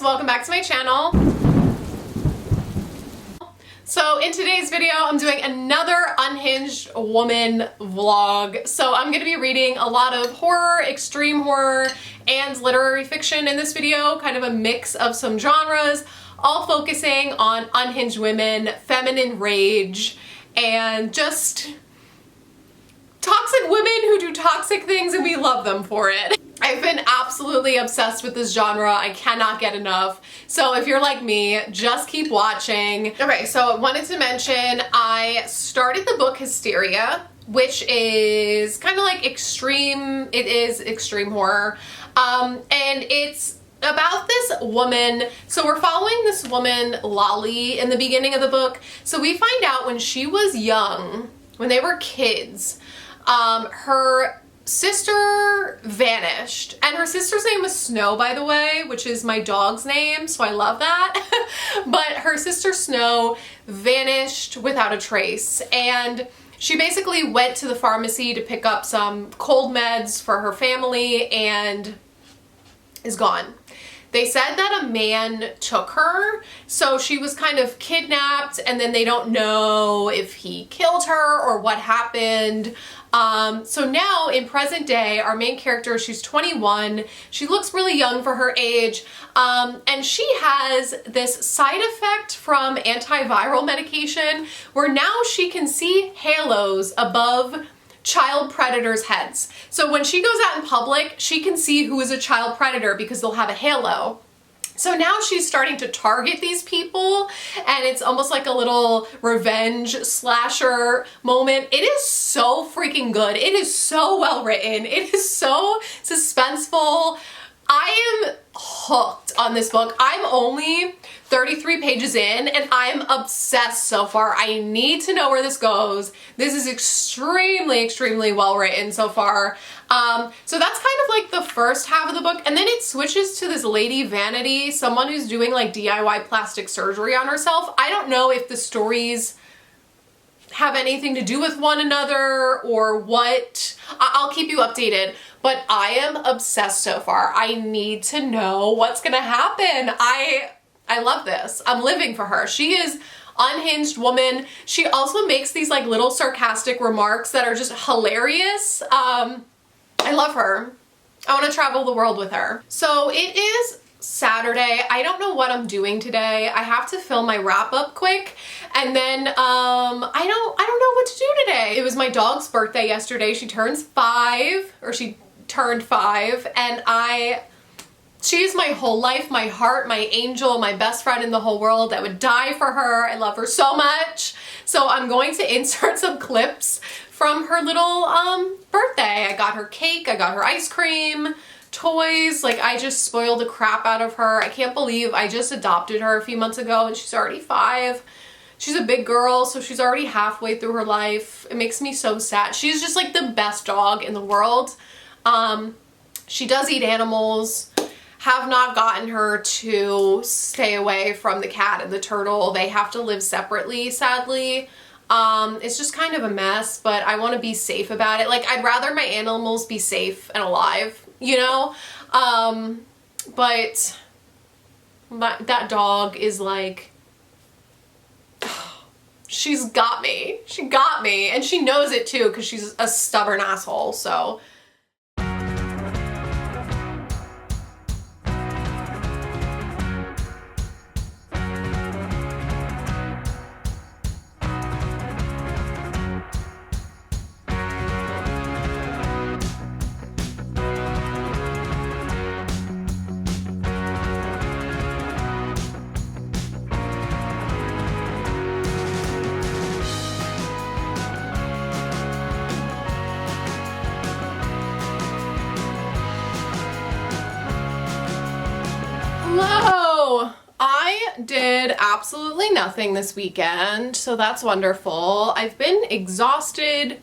guys, welcome back to my channel. So in today's video, I'm doing another Unhinged woman vlog. So I'm gonna be reading a lot of horror, extreme horror, and literary fiction in this video, kind of a mix of some genres, all focusing on unhinged women, feminine rage, and just toxic women who do toxic things and we love them for it. I've been absolutely obsessed with this genre. I cannot get enough. So if you're like me, just keep watching. Okay, so I wanted to mention I started the book Hysteria, which is kind of like extreme, it is extreme horror. And it's about this woman. So we're following this woman, Lolly, in the beginning of the book. So we find out when she was young, when they were kids, her sister vanished, and her sister's name was Snow, by the way, which is my dog's name, so I love that. But her sister Snow vanished without a trace, and she basically went to the pharmacy to pick up some cold meds for her family and is gone. They said that a man took her, so she was kind of kidnapped, and then they don't know if he killed her or what happened. So now in present day, our main character, she's 21. She looks really young for her age, and she has this side effect from antiviral medication where now she can see halos above child predators' heads. So when she goes out in public, she can see who is a child predator because they'll have a halo. So now she's starting to target these people, and it's almost like a little revenge slasher moment. It is so freaking good. It is so well written. It is so suspenseful. I am hooked on this book. I'm only 33 pages in and I'm obsessed so far. I need to know where this goes. This is extremely, extremely well written so far. So that's kind of like the first half of the book, and then it switches to this lady Vanity, someone who's doing like DIY plastic surgery on herself. I don't know if the stories have anything to do with one another or what. I'll keep you updated, but I am obsessed so far. I need to know what's gonna happen. I love this. I'm living for her. She is unhinged woman. She also makes these like little sarcastic remarks that are just hilarious. I love her. I want to travel the world with her. So it is Saturday. I don't know what I'm doing today. I have to film my wrap up quick, and then I don't know what to do today. It was my dog's birthday yesterday. She turns 5, or she turned 5, and she is my whole life, my heart, my angel, my best friend in the whole world. I would die for her. I love her so much. So I'm going to insert some clips from her little birthday. I got her cake, I got her ice cream, toys. Like, I just spoiled the crap out of her. I can't believe I just adopted her a few months ago and she's already 5. She's a big girl, so she's already halfway through her life. It makes me so sad. She's just like the best dog in the world. She does eat animals. Have not gotten her to stay away from the cat and the turtle. They have to live separately, sadly. It's just kind of a mess, but I want to be safe about it. Like, I'd rather my animals be safe and alive, you know? But that dog is like, she's got me. She got me, and she knows it too because she's a stubborn asshole, so. Hello! I did absolutely nothing this weekend, so that's wonderful. I've been exhausted.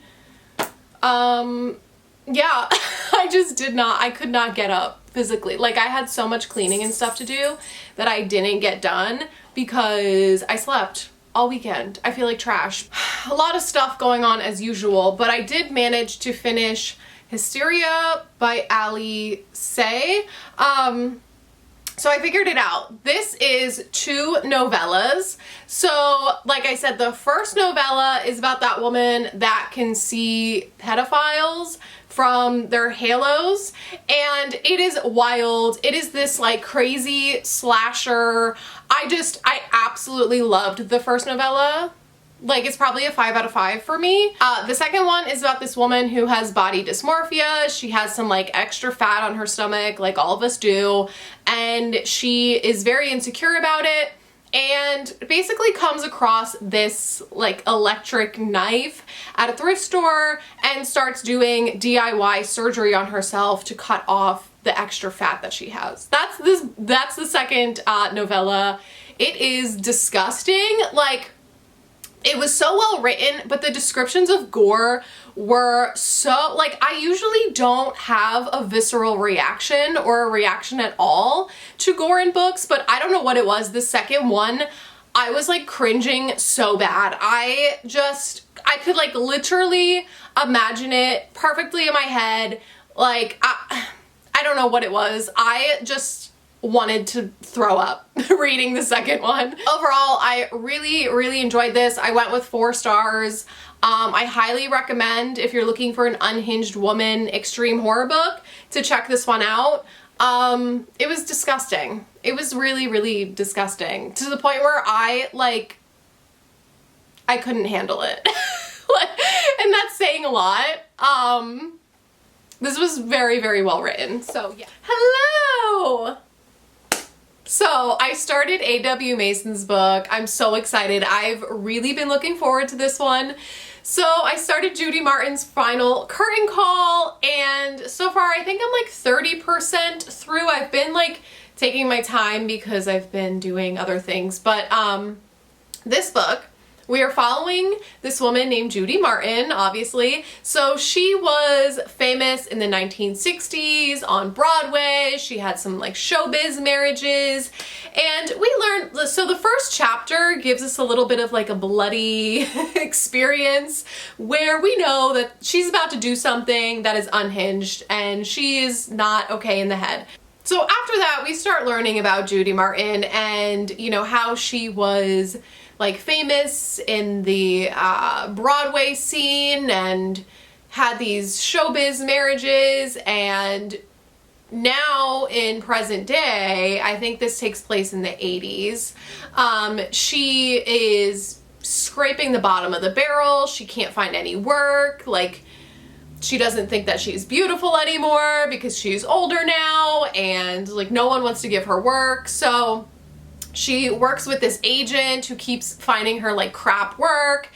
Yeah, I could not get up physically. Like, I had so much cleaning and stuff to do that I didn't get done because I slept all weekend. I feel like trash. A lot of stuff going on as usual, but I did manage to finish Hysteria by Ali Say. So I figured it out. This is 2 novellas. So like I said, the first novella is about that woman that can see pedophiles from their halos, and it is wild. It is this like crazy slasher. I absolutely loved the first novella. Like, it's probably a 5 out of 5 for me. The second one is about this woman who has body dysmorphia. She has some like extra fat on her stomach, like all of us do, and she is very insecure about it, and basically comes across this like electric knife at a thrift store and starts doing DIY surgery on herself to cut off the extra fat that she has. That's the second novella. It is disgusting. Like, it was so well written, but the descriptions of gore were so, like, I usually don't have a visceral reaction or a reaction at all to gore in books, but I don't know what it was. The second one, I was like cringing so bad. I could like literally imagine it perfectly in my head. Like, I don't know what it was. I just wanted to throw up reading the second one. Overall, I really enjoyed this. I went with 4 stars. I highly recommend, if you're looking for an unhinged woman extreme horror book, to check this one out. It was disgusting. It was really disgusting, to the point where I couldn't handle it. And that's saying a lot. This was very well written, so yeah. Hello! So I started A.W. Mason's book. I'm so excited. I've really been looking forward to this one. So I started Judy Martin's final curtain call, and so far I think I'm like 30% through. I've been like taking my time because I've been doing other things, but this book, we are following this woman named Judy Martin, obviously. So she was famous in the 1960s on Broadway. She had some like showbiz marriages, and we learned, so the first chapter gives us a little bit of like a bloody experience where we know that she's about to do something that is unhinged and she is not okay in the head. So after that, we start learning about Judy Martin and, you know, how she was like famous in the Broadway scene and had these showbiz marriages, and now in present day, I think this takes place in the 80s, she is scraping the bottom of the barrel. She can't find any work. Like, she doesn't think that she's beautiful anymore because she's older now, and like no one wants to give her work. So she works with this agent who keeps finding her like crap work,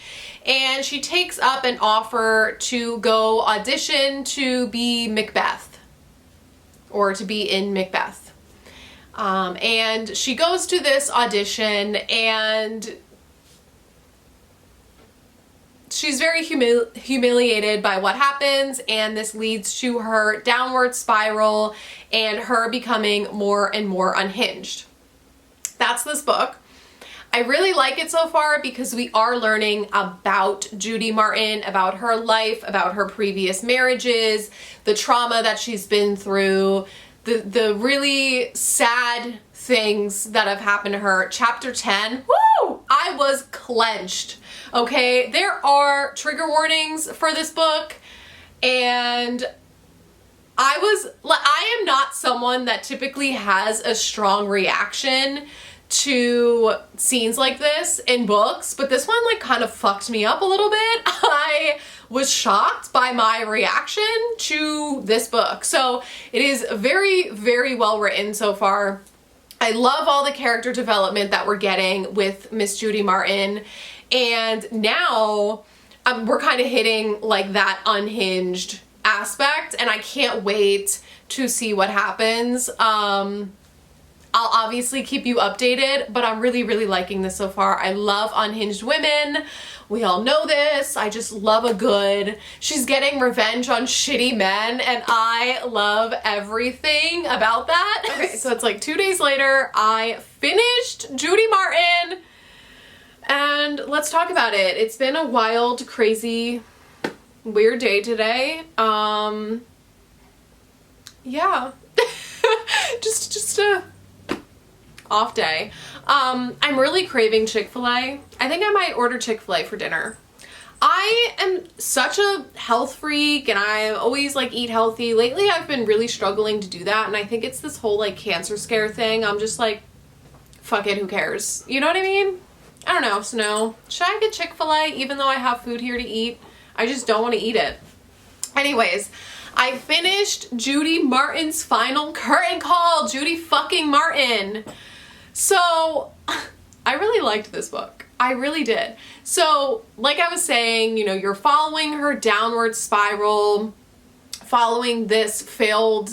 and she takes up an offer to go audition to be Macbeth, or to be in Macbeth. And she goes to this audition, and she's very humiliated by what happens, and this leads to her downward spiral and her becoming more and more unhinged. That's this book. I really like it so far because we are learning about Judy Martin, about her life, about her previous marriages, the trauma that she's been through, the really sad things that have happened to her. Chapter 10, woo! I was clenched, okay? There are trigger warnings for this book, and I am not someone that typically has a strong reaction to scenes like this in books, but this one like kind of fucked me up a little bit. I was shocked by my reaction to this book. So it is very well written so far. I love all the character development that we're getting with Miss Judy Martin, and now we're kind of hitting like that unhinged aspect, and I can't wait to see what happens. I'll obviously keep you updated, but I'm really liking this so far. I love unhinged women. We all know this. I just love a good, she's getting revenge on shitty men, and I love everything about that. Okay, so it's like 2 days later, I finished Judy Martin, and let's talk about it. It's been a wild, crazy, weird day today. Yeah. just off day. I'm really craving Chick-fil-A. I think I might order Chick-fil-A for dinner. I am such a health freak and I always like eat healthy. Lately I've been really struggling to do that, and I think it's this whole like cancer scare thing. I'm just like, fuck it, who cares? You know what I mean? I don't know, Snow. Should I get Chick-fil-A even though I have food here to eat? I just don't want to eat it. Anyways, I finished Judy Martin's final curtain call. Judy fucking Martin. So I really liked this book. I really did. So like I was saying, you know, you're following her downward spiral, following this failed,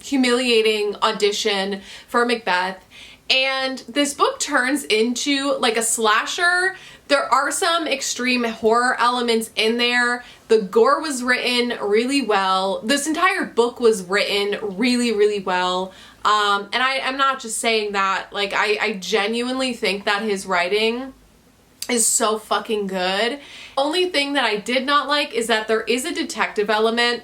humiliating audition for Macbeth. And this book turns into like a slasher. There are some extreme horror elements in there. The gore was written really well. This entire book was written really, really well. And I'm not just saying that. Like, I genuinely think that his writing is so fucking good. Only thing that I did not like is that there is a detective element.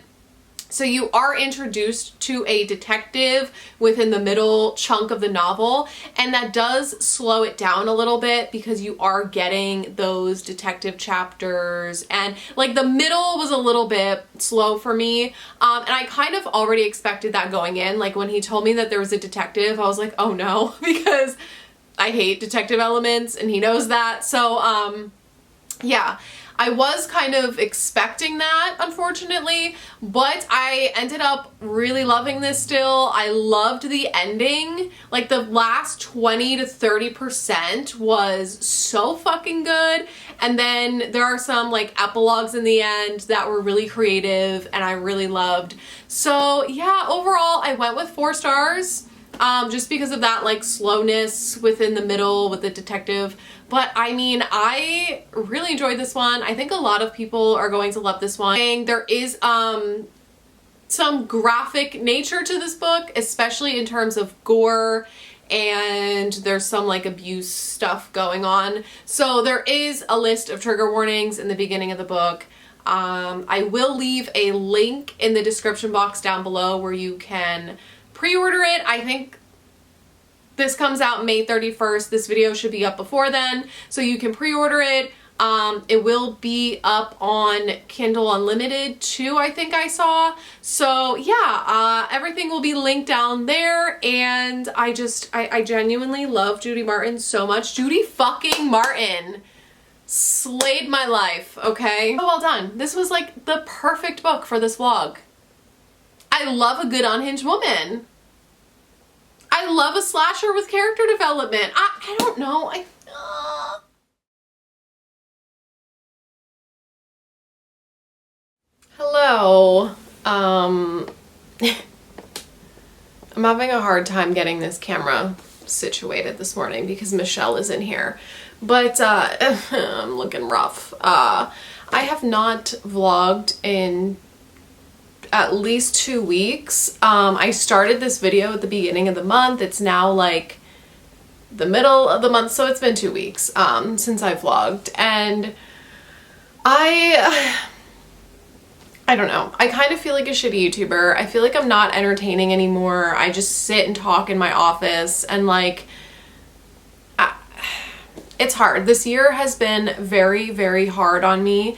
So you are introduced to a detective within the middle chunk of the novel, and that does slow it down a little bit because you are getting those detective chapters, and like the middle was a little bit slow for me. And I kind of already expected that going in. Like when he told me that there was a detective, I was like, oh no, because I hate detective elements and he knows that. So yeah. I was kind of expecting that, unfortunately, but I ended up really loving this still. I loved the ending. Like the last 20 to 30% was so fucking good. And then there are some like epilogues in the end that were really creative and I really loved. So yeah, overall I went with 4 stars. Just because of that like slowness within the middle with the detective. But I mean, I really enjoyed this one. I think a lot of people are going to love this one. And there is some graphic nature to this book, especially in terms of gore, and there's some like abuse stuff going on. So there is a list of trigger warnings in the beginning of the book. I will leave a link in the description box down below where you can pre-order it. I think this comes out May 31st. This video should be up before then, so you can pre-order it. It will be up on Kindle Unlimited too, I think I saw. So yeah, everything will be linked down there, and I genuinely love Judy Martin so much. Judy fucking Martin slayed my life, okay? So well done. This was like the perfect book for this vlog. I love a good unhinged woman. I love a slasher with character development. I don't know. Hello. I'm having a hard time getting this camera situated this morning because Michelle isn't here. But I'm looking rough. I have not vlogged in at least 2 weeks. I started this video at the beginning of the month. It's now like the middle of the month, so it's been 2 weeks since I vlogged, and I don't know. I kind of feel like a shitty YouTuber. I feel like I'm not entertaining anymore. I just sit and talk in my office, and like it's hard. This year has been very, very hard on me.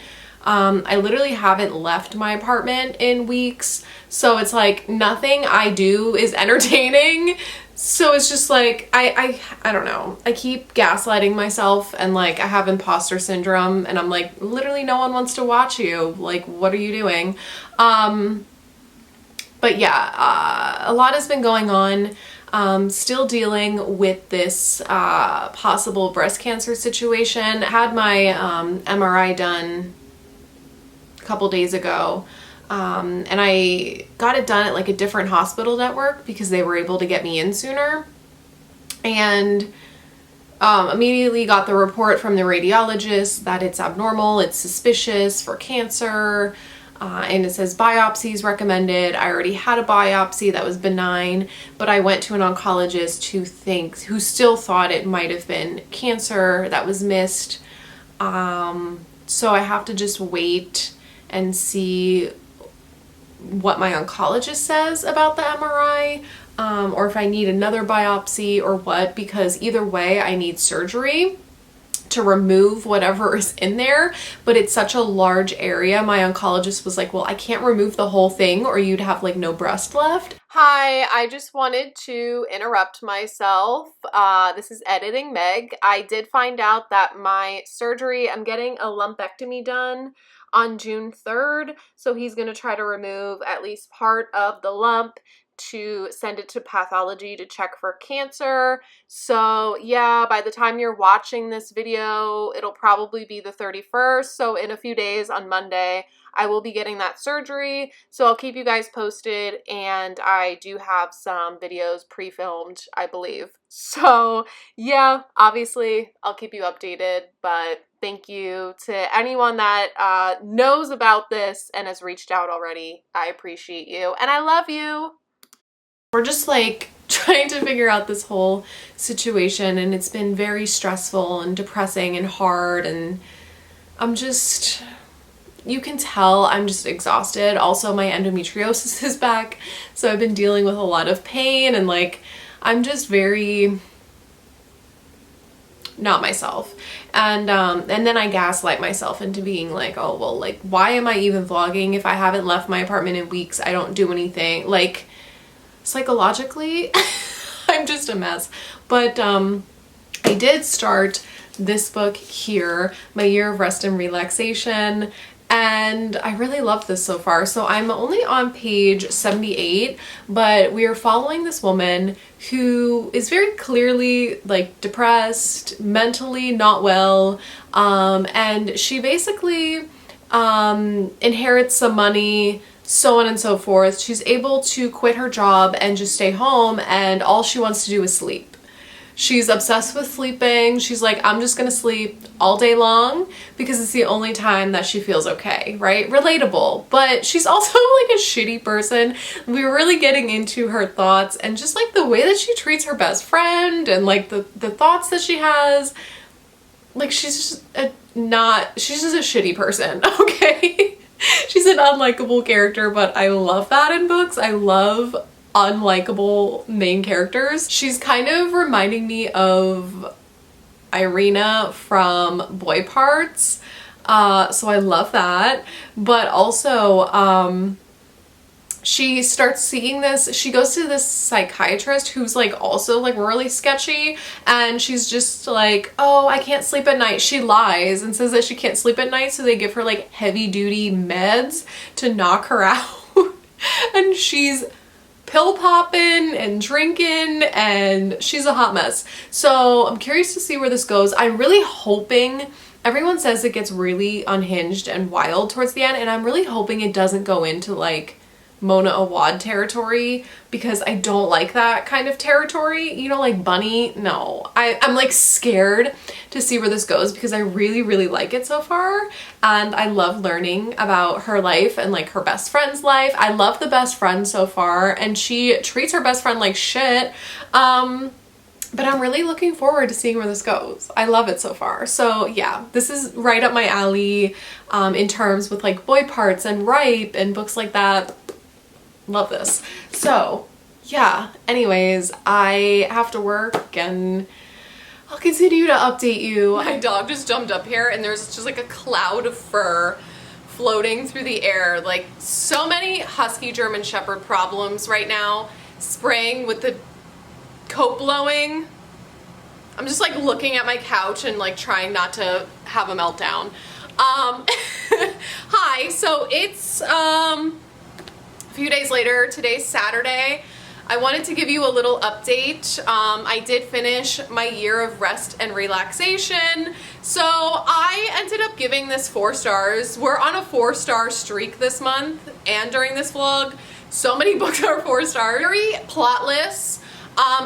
I literally haven't left my apartment in weeks, so it's like nothing I do is entertaining. So it's just like, I don't know. I keep gaslighting myself, and like I have imposter syndrome, and I'm like, literally no one wants to watch you. Like, what are you doing? But yeah, a lot has been going on. Still dealing with this possible breast cancer situation. I had my MRI done couple days ago, and I got it done at like a different hospital network because they were able to get me in sooner, and immediately got the report from the radiologist that it's abnormal, it's suspicious for cancer, and it says biopsies recommended. I already had a biopsy that was benign, but I went to an oncologist who still thought it might have been cancer that was missed. So I have to just wait and see what my oncologist says about the MRI. or if I need another biopsy or what, because either way I need surgery to remove whatever is in there, but it's such a large area. My oncologist was like, well, I can't remove the whole thing or you'd have like no breast left. Hi, I just wanted to interrupt myself. This is Editing Meg. I did find out that my surgery, I'm getting a lumpectomy done on June 3rd. So he's going to try to remove at least part of the lump to send it to pathology to check for cancer. So yeah, by the time you're watching this video, it'll probably be the 31st. So in a few days on Monday, I will be getting that surgery. So I'll keep you guys posted, and I do have some videos pre-filmed, I believe. So yeah, obviously I'll keep you updated, but thank you to anyone that knows about this and has reached out already. I appreciate you and I love you. We're just like trying to figure out this whole situation, and it's been very stressful and depressing and hard, and I'm just, you can tell I'm just exhausted. Also, my endometriosis is back, so I've been dealing with a lot of pain, and like I'm just very not myself. And then I gaslight myself into being like, oh well, like why am I even vlogging if I haven't left my apartment in weeks? I don't do anything. Like psychologically I'm just a mess. But I did start this book here, My Year of Rest and Relaxation, and I really love this so far. So I'm only on page 78, but we are following this woman who is very clearly like depressed, mentally not well, and she basically inherits some money, so on and so forth. She's able to quit her job and just stay home, and all she wants to do is sleep. She's obsessed with sleeping. She's like, I'm just gonna sleep all day long because it's the only time that she feels okay, right? Relatable. But she's also like a shitty person. We're really getting into her thoughts and just like the way that she treats her best friend and like the thoughts that she has. Like she's just she's just a shitty person, okay? She's an unlikable character, but I love that in books. I love unlikable main characters. She's kind of reminding me of Irina from Boy Parts, so I love that. But also she starts seeing this, she goes to this psychiatrist who's like also like really sketchy, and she's just like, oh, I can't sleep at night. She lies and says that she can't sleep at night, so they give her like heavy duty meds to knock her out. And she's pill popping and drinking, and she's a hot mess. So I'm curious to see where this goes. I'm really hoping, everyone says it gets really unhinged and wild towards the end, and I'm really hoping it doesn't go into like Mona Awad territory, because I don't like that kind of territory, you know, like Bunny. No, I'm like scared to see where this goes because I really, really like it so far, and I love learning about her life and like her best friend's life. I love the best friend so far, and she treats her best friend like shit. But I'm really looking forward to seeing where this goes. I love it so far. So yeah, this is right up my alley in terms with like Boy Parts and Ripe and books like that. Love this. So yeah, anyways, I have to work and I'll continue to update you. My dog just jumped up here and there's just like a cloud of fur floating through the air. Like so many Husky German Shepherd problems right now, spraying with the coat blowing. I'm just like looking at my couch and like trying not to have a meltdown. Hi, so it's a few days later. Today's Saturday. I wanted to give you a little update. I did finish my year of rest and relaxation. So I ended up giving this 4 stars. We're on a 4-star streak this month and during this vlog. So many books are 4 stars. Very plotless.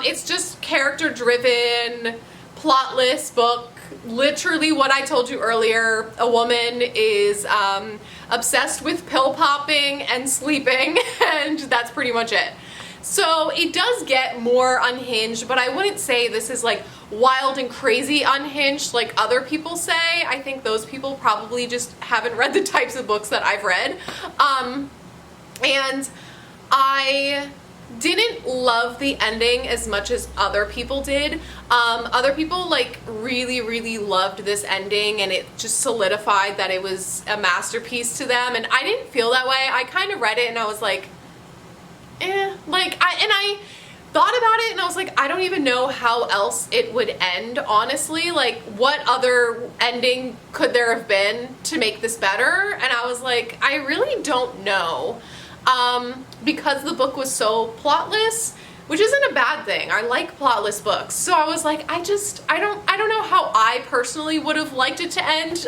It's just character-driven, plotless book. Literally what I told you earlier. A woman is obsessed with pill popping and sleeping, and that's pretty much it. So it does get more unhinged, but I wouldn't say this is like wild and crazy unhinged like other people say. I think those people probably just haven't read the types of books that I've read. And I didn't love the ending as much as other people did. Other people like really loved this ending, and it just solidified that it was a masterpiece to them, and I didn't feel that way. I kind of read it and I was like, like I thought about it and I was like, I don't even know how else it would end, honestly. Like, what other ending could there have been to make this better? And I was like, I really don't know. Because the book was so plotless, which isn't a bad thing. I like plotless books. So I was like, I don't know how I personally would have liked it to end.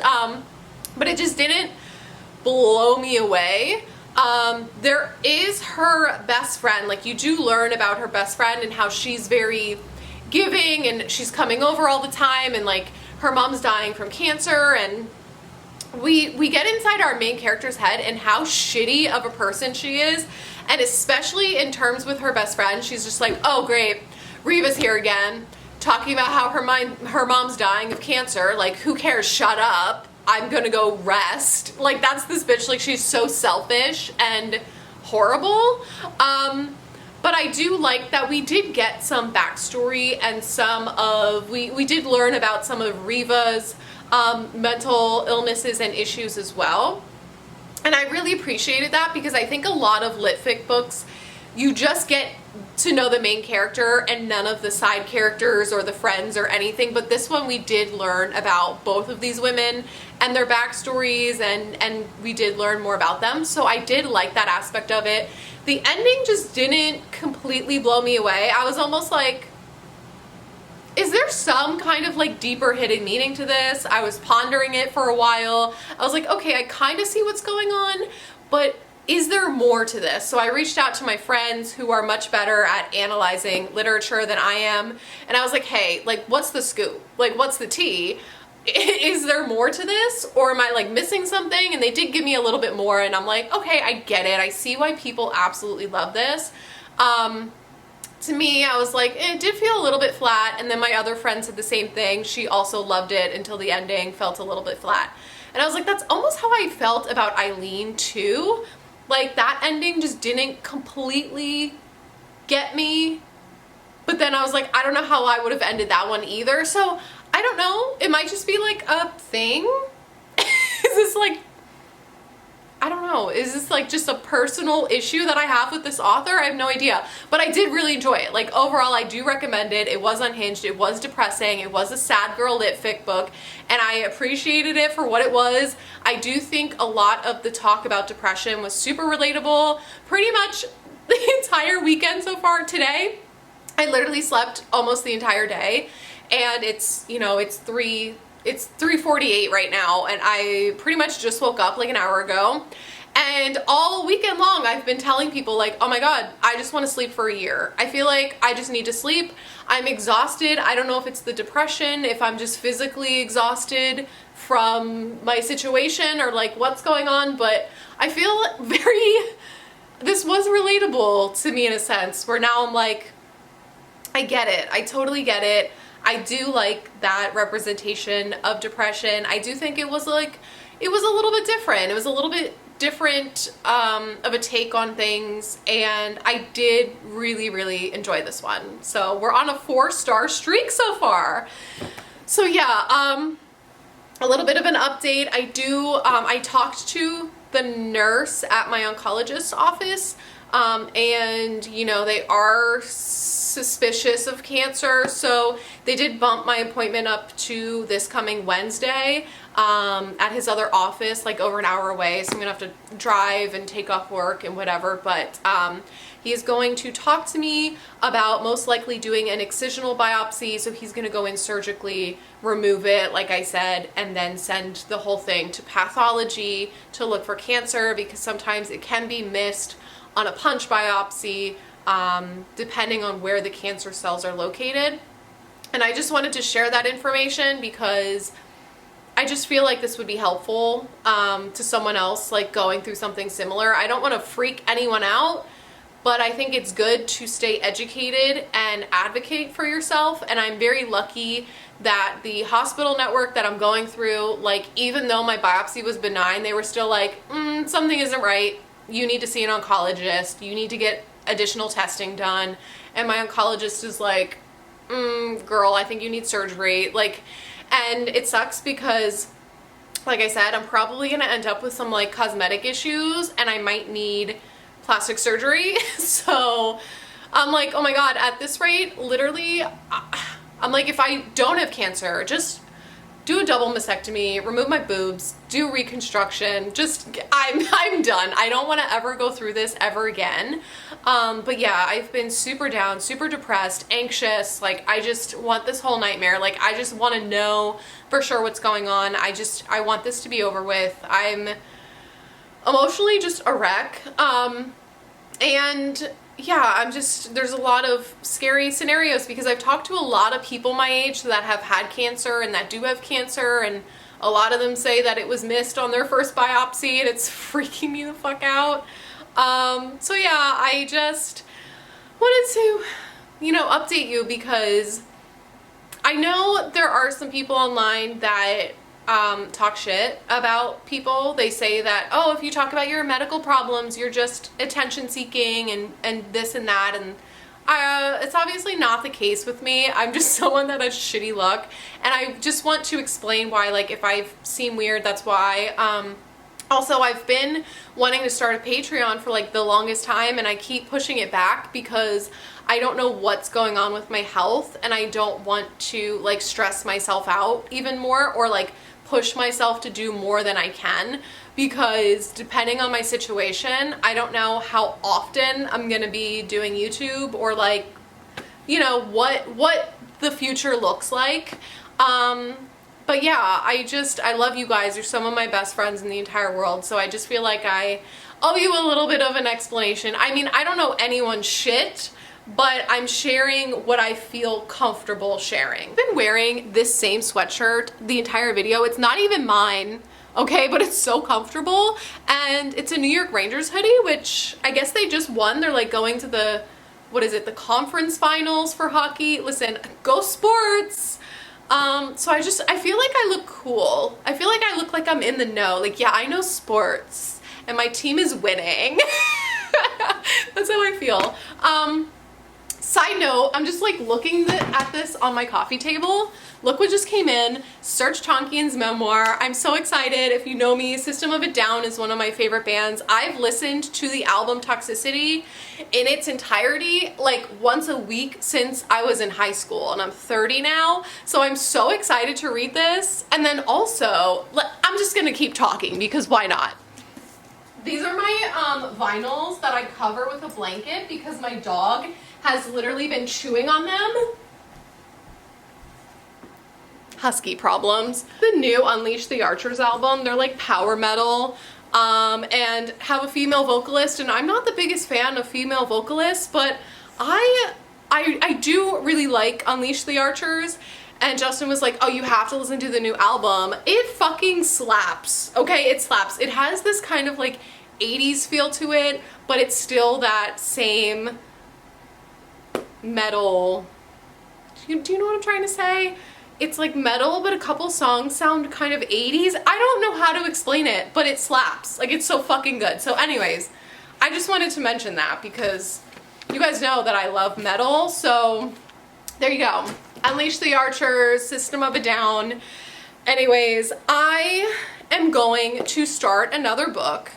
But it just didn't blow me away. There is her best friend. Like, you do learn about her best friend and how she's very giving and she's coming over all the time, and like her mom's dying from cancer, and we get inside our main character's head and how shitty of a person she is. And especially in terms with her best friend, she's just like, oh great, Reva's here again, talking about how her mom's dying of cancer. Like, who cares? Shut up. I'm gonna go rest. Like, that's this bitch. Like, she's so selfish and horrible. But I do like that we did get some backstory and we did learn about some of Reva's mental illnesses and issues as well. And I really appreciated that, because I think a lot of lit fic books, you just get to know the main character and none of the side characters or the friends or anything. But this one, we did learn about both of these women and their backstories, and we did learn more about them. So I did like that aspect of it. The ending just didn't completely blow me away. I was almost like, is there some kind of like deeper hidden meaning to this? I was pondering it for a while. I was like, okay, I kind of see what's going on, but is there more to this? So I reached out to my friends who are much better at analyzing literature than I am, and I was like, hey, like, what's the scoop? Like, what's the tea? Is there more to this, or am I like missing something? And they did give me a little bit more, and I'm like, okay, I get it. I see why people absolutely love this. To me, I was like, it did feel a little bit flat, and then my other friend said the same thing. She also loved it until the ending felt a little bit flat. And I was like, that's almost how I felt about Eileen too. Like, that ending just didn't completely get me. But then I was like, I don't know how I would have ended that one either. So I don't know. It might just be like a thing. Is this like, I don't know. Is this like just a personal issue that I have with this author? I have no idea. But I did really enjoy it. Like, overall, I do recommend it. It was unhinged. It was depressing. It was a sad girl lit fic book. And I appreciated it for what it was. I do think a lot of the talk about depression was super relatable. Pretty much the entire weekend so far today, I literally slept almost the entire day. And it's, you know, it's 3:48 right now, and I pretty much just woke up like an hour ago. And all weekend long, I've been telling people like, oh my God, I just want to sleep for a year. I feel like I just need to sleep. I'm exhausted. I don't know if it's the depression, if I'm just physically exhausted from my situation, or like what's going on, but I feel this was relatable to me in a sense, where now I'm like, I get it. I totally get it. I do like that representation of depression. I do think it was a little bit different. It was a little bit different of a take on things, and I did really enjoy this one. So we're on a 4-star streak so far. So yeah, a little bit of an update. I talked to the nurse at my oncologist's office, and you know, they are suspicious of cancer, so they did bump my appointment up to this coming Wednesday at his other office, like over an hour away, so I'm gonna have to drive and take off work and whatever. But he is going to talk to me about most likely doing an excisional biopsy, so he's gonna go in surgically, remove it like I said, and then send the whole thing to pathology to look for cancer, because sometimes it can be missed on a punch biopsy, depending on where the cancer cells are located. And I just wanted to share that information because I just feel like this would be helpful to someone else like going through something similar. I don't want to freak anyone out, but I think it's good to stay educated and advocate for yourself. And I'm very lucky that the hospital network that I'm going through, like, even though my biopsy was benign, they were still like, something isn't right. You need to see an oncologist. You need to get additional testing done, and my oncologist is like, girl, I think you need surgery. Like, and it sucks because, like I said, I'm probably gonna end up with some like cosmetic issues and I might need plastic surgery. So I'm like, oh my God, at this rate, literally, I'm like, if I don't have cancer, just do a double mastectomy, remove my boobs, do reconstruction, just, I'm done. I don't want to ever go through this ever again. But yeah, I've been super down, super depressed, anxious. Like, I just want this whole nightmare. Like, I just want to know for sure what's going on. I want this to be over with. I'm emotionally just a wreck. And yeah, there's a lot of scary scenarios because I've talked to a lot of people my age that have had cancer and that do have cancer, and a lot of them say that it was missed on their first biopsy, and it's freaking me the fuck out. So yeah, I just wanted to, update you because I know there are some people online that talk shit about people. They say that, oh, if you talk about your medical problems, you're just attention seeking and this and that, and it's obviously not the case with me. I'm just someone that has shitty luck, and I just want to explain why. Like, if I seem weird, that's why. Also, I've been wanting to start a Patreon for like the longest time, and I keep pushing it back because I don't know what's going on with my health, and I don't want to like stress myself out even more or like push myself to do more than I can, because depending on my situation, I don't know how often I'm gonna be doing YouTube or like, what the future looks like. But yeah, I love you guys. You're some of my best friends in the entire world, so I just feel like I owe you a little bit of an explanation. I mean, I don't know anyone's shit, but I'm sharing what I feel comfortable sharing. I've been wearing this same sweatshirt the entire video. It's not even mine, okay, but it's so comfortable, and it's a New York Rangers hoodie, which I guess they just won. They're like going to the, the conference finals for hockey. Listen, go sports. So I feel like I look cool. I feel like I look like I'm in the know. Like, yeah, I know sports and my team is winning. That's how I feel. Side note, I'm just like looking at this on my coffee table. Look what just came in, Serj Tankian's memoir. I'm so excited. If you know me, System of a Down is one of my favorite bands. I've listened to the album Toxicity in its entirety like once a week since I was in high school, and I'm 30 now. So I'm so excited to read this. And then also, I'm just gonna keep talking because why not? These are my vinyls that I cover with a blanket because my dog has literally been chewing on them. Husky problems. The new Unleash the Archers album, they're like power metal and have a female vocalist, and I'm not the biggest fan of female vocalists, but I do really like Unleash the Archers. And Justin was like, oh, you have to listen to the new album. It fucking slaps, okay? It slaps. It has this kind of like 80s feel to it, but it's still that same metal. Do you know what I'm trying to say? It's like metal, but a couple songs sound kind of 80s. I don't know how to explain it, but it slaps. Like, it's so fucking good. So anyways, I just wanted to mention that because you guys know that I love metal. So there you go. Unleash the Archers, System of a Down. Anyways, I am going to start another book.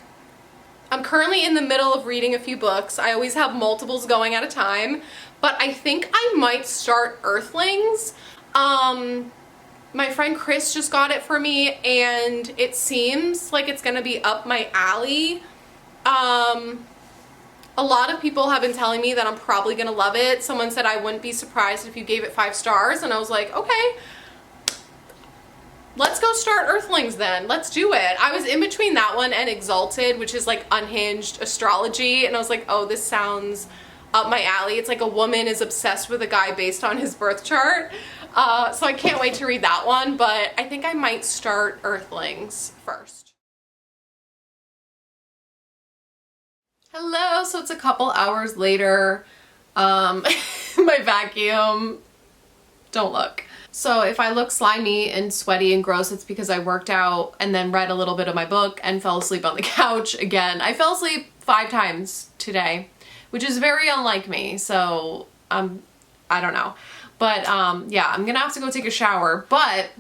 I'm currently in the middle of reading a few books. I always have multiples going at a time, but I think I might start Earthlings. My friend Chris just got it for me, and it seems like it's gonna be up my alley. A lot of people have been telling me that I'm probably gonna love it. Someone said I wouldn't be surprised if you gave it 5 stars, and I was like, okay, let's go start Earthlings then. Let's do it. I was in between that one and Exalted, which is like unhinged astrology, and I was like, oh, this sounds up my alley. It's like a woman is obsessed with a guy based on his birth chart. So I can't wait to read that one, but I think I might start Earthlings first. Hello, so it's a couple hours later. My vacuum, don't look. So if I look slimy and sweaty and gross, it's because I worked out and then read a little bit of my book and fell asleep on the couch again. I fell asleep 5 times today, which is very unlike me. So I don't know. But yeah, I'm gonna have to go take a shower. But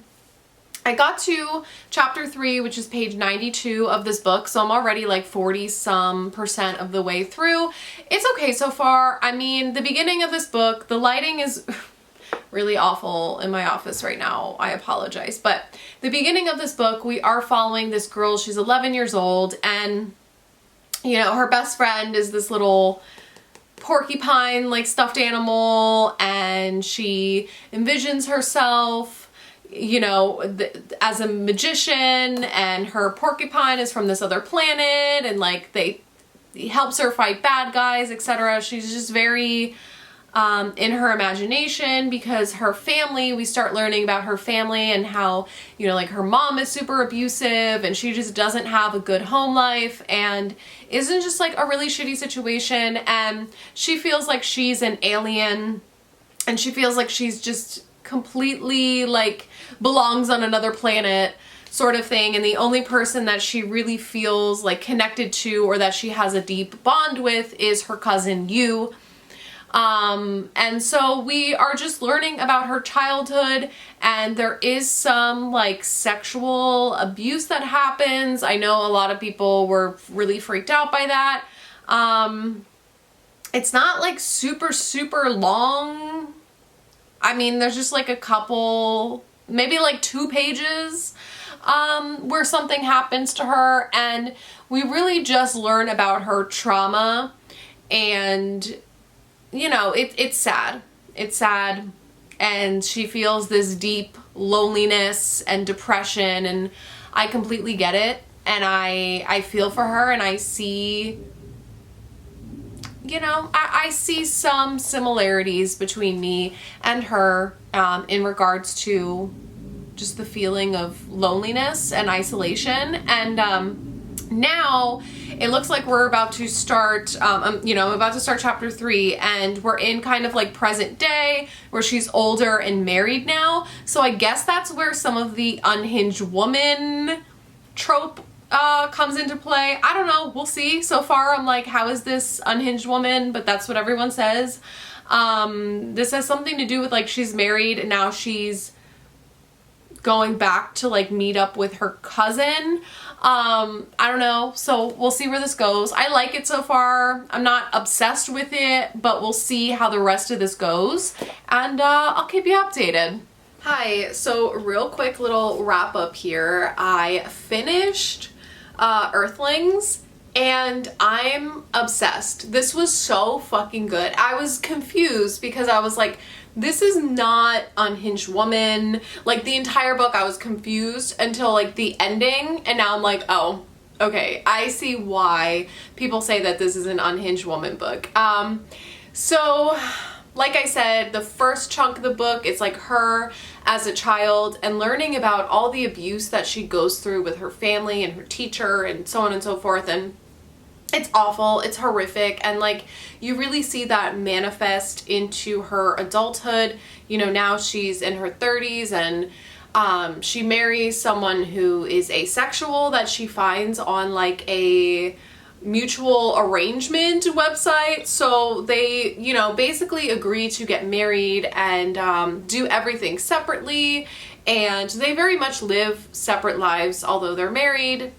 I got to chapter 3, which is page 92 of this book, so I'm already like 40-some% of the way through. It's okay so far. I mean, the beginning of this book, the lighting is really awful in my office right now. I apologize. But the beginning of this book, we are following this girl. She's 11 years old, and, you know, her best friend is this little porcupine, like, stuffed animal, and she envisions herself, you know, as a magician, and her porcupine is from this other planet, and like he helps her fight bad guys, etc. She's just very in her imagination, because her family, we start learning about her family and how, you know, like her mom is super abusive and she just doesn't have a good home life and isn't just like a really shitty situation, and she feels like she's an alien, and she feels like she's just completely like belongs on another planet sort of thing, and the only person that she really feels like connected to or that she has a deep bond with is her cousin Yu. And so we are just learning about her childhood, and there is some like sexual abuse that happens. I know a lot of people were really freaked out by that. It's not like super long. I mean, there's just like a couple, maybe like 2 pages where something happens to her, and we really just learn about her trauma, and, you know, it's sad. It's sad, and she feels this deep loneliness and depression, and I completely get it, and I feel for her, and I see, you know, I see some similarities between me and her in regards to just the feeling of loneliness and isolation. And now it looks like we're about to start, you know, I'm about to start chapter 3, and we're in kind of like present day where she's older and married now. So I guess that's where some of the unhinged woman trope comes into play. I don't know, we'll see. So far I'm like, how is this unhinged woman? But that's what everyone says. This has something to do with like she's married and now she's going back to like meet up with her cousin. I don't know, so we'll see where this goes. I like it so far. I'm not obsessed with it, but we'll see how the rest of this goes, and I'll keep you updated. Hi, so real quick little wrap up here. I finished Earthlings, and I'm obsessed. This was so fucking good. I was confused because I was like, this is not Unhinged Woman. Like the entire book I was confused until like the ending, and now I'm like, oh, okay, I see why people say that this is an Unhinged Woman book. So like I said, the first chunk of the book, it's like her as a child and learning about all the abuse that she goes through with her family and her teacher and so on and so forth, and it's awful, it's horrific, and like you really see that manifest into her adulthood. You know, now she's in her 30s, and she marries someone who is asexual that she finds on like a mutual arrangement website. So they, you know, basically agree to get married and do everything separately, and they very much live separate lives although they're married.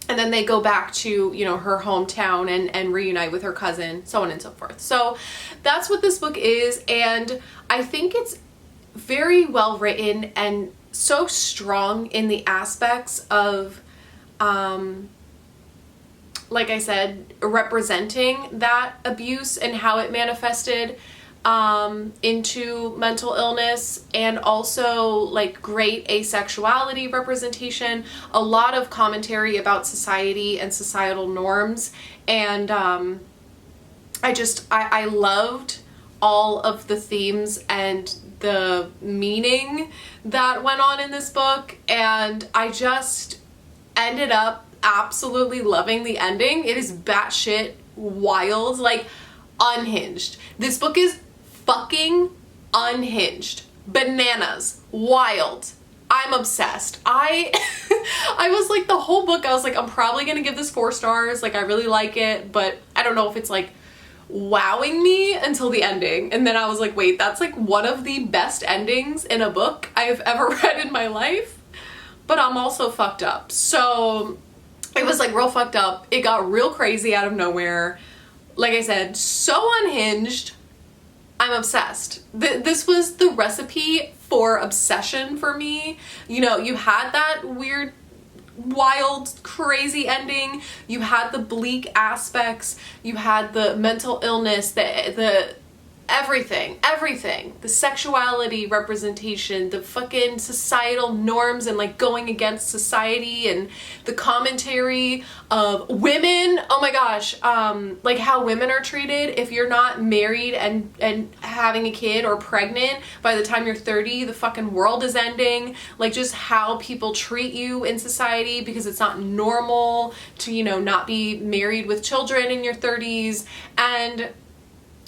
And then they go back to, you know, her hometown and reunite with her cousin, so on and so forth. So that's what this book is, and I think it's very well written and so strong in the aspects of like I said, representing that abuse and how it manifested into mental illness, and also like great asexuality representation, a lot of commentary about society and societal norms, and I loved all of the themes and the meaning that went on in this book, and I just ended up absolutely loving the ending. It is batshit wild, like unhinged. This book is fucking unhinged, bananas, wild. I'm obsessed. I was like, the whole book I was like, I'm probably gonna give this 4 stars, like I really like it, but I don't know if it's like wowing me until the ending. And then I was like, wait, that's like one of the best endings in a book I've ever read in my life. But I'm also fucked up. So it was like real fucked up. It got real crazy out of nowhere. Like I said, so unhinged. I'm obsessed. This was the recipe for obsession for me. You know, you had that weird, wild, crazy ending. You had the bleak aspects. You had the mental illness, the everything, the sexuality representation, the fucking societal norms and like going against society, and the commentary of women. Oh my gosh, like how women are treated. If you're not married and having a kid or pregnant by the time you're 30, the fucking world is ending. Like just how people treat you in society, because it's not normal to, you know, not be married with children in your 30s. And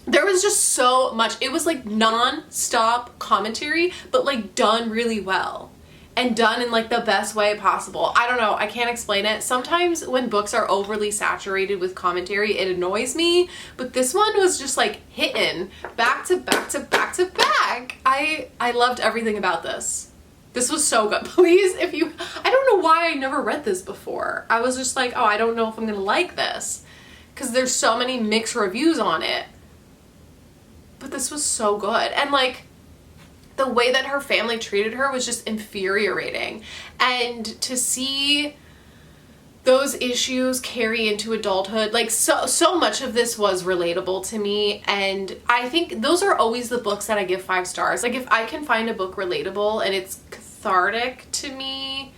there was just so much. It was like non-stop commentary, but like done really well and done in like the best way possible. I don't know, I can't explain it. Sometimes when books are overly saturated with commentary, it annoys me, but this one was just like hitting back to back to back to back. I loved everything about this. This was so good. Please, if you, I don't know why I never read this before. I was just like, oh, I don't know if I'm gonna like this, because there's so many mixed reviews on it. But this was so good. And like the way that her family treated her was just infuriating. And to see those issues carry into adulthood, like so much of this was relatable to me. And I think those are always the books that I give 5 stars. Like if I can find a book relatable and it's cathartic to me,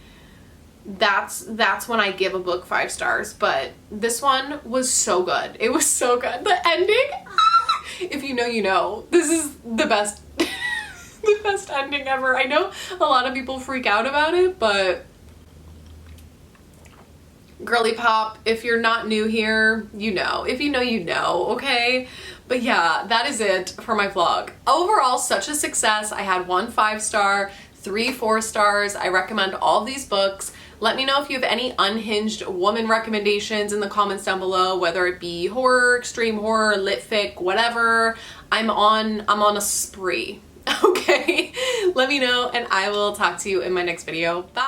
that's when I give a book 5 stars. But this one was so good. It was so good. The ending, if you know, you know. This is the best, the best ending ever. I know a lot of people freak out about it, but girly pop, if you're not new here, you know. If you know, you know, okay? But yeah, that is it for my vlog. Overall, such a success. I had 1 5-star, 3 4 stars. I recommend all of these books. Let me know if you have any unhinged woman recommendations in the comments down below, whether it be horror, extreme horror, lit fic, whatever. I'm on a spree. Okay? Let me know and I will talk to you in my next video. Bye!